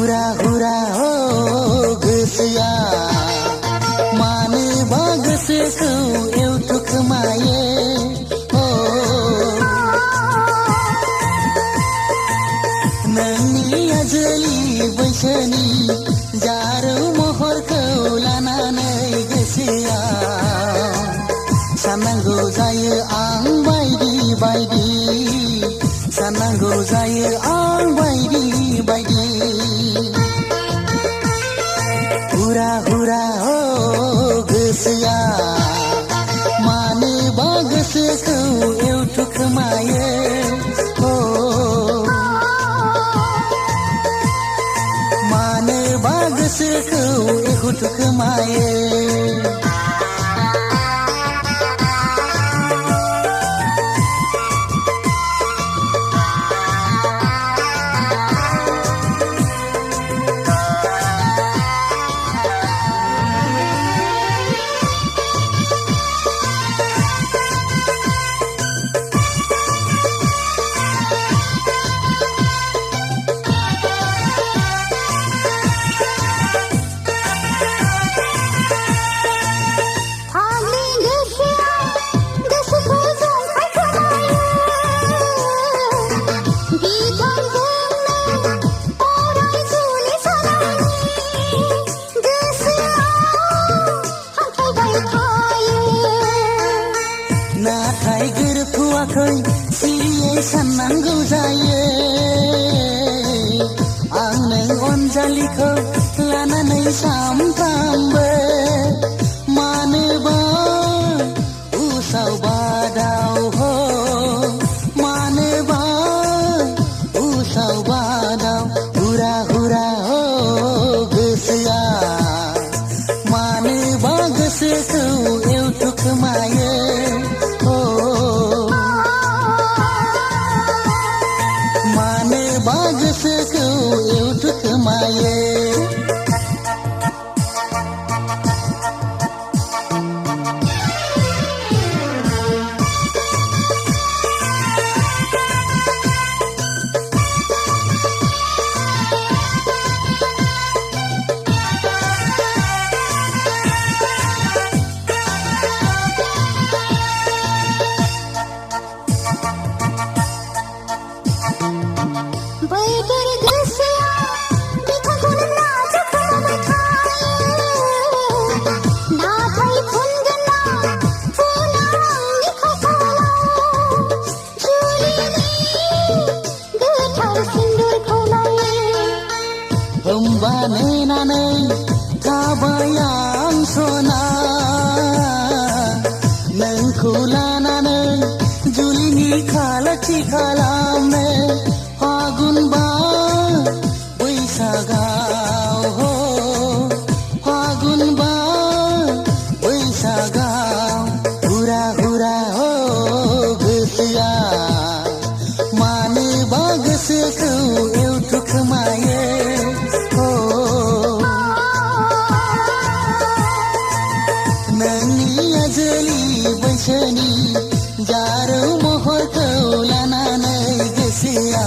हुरा हुरा हो गोसोआ मानोबा गोसोखौ एवथुखोमायो नोंनि आजोलि बैसोनि जारौ महरखौ लानानै गोसोआ साननांगौ जायो आं बायदि बायदि साननांगौ जायो आं बायदि बायदि हुरा हुरा हो गोसोआ मानोबा गोसोखौ एवथुखोमायो मानोबा गोसोखौ एवथुखोमायो नाथाय गोरोबथ'वाखै सिरियै साननांगौ जायो आं नों अनजालिखौ लानानै सामफ्रामबो मानोबा उसाव बादाव हो मानोबा उसाव बादाव हुरा हुरा हो गोसोआ मानोबा गोसोखौ एवथुखोमायो मानोबा गोसोखौ एवथुखोमायो बैफोर गोसोआ बिखाखौनो नाजाखोमाबाय थायो नाथाय फुनगोन ना फुना आंनि खाफालाव जुलिनि गोथार सिन्दुरखौलाय होमबा नेनानै थाबाय आं सना नोंखौ लानानै जुलिनि खालाथि खालामनो फागुन बा बैसागाव हो फागुन बा बैसागाव हुरा हुरा हो गोसोआ मानोबा गोसोखौ एवथुखोमायो नोंनि आजोलि बैसोनि जारौ महरखौ लानानै गोसोआ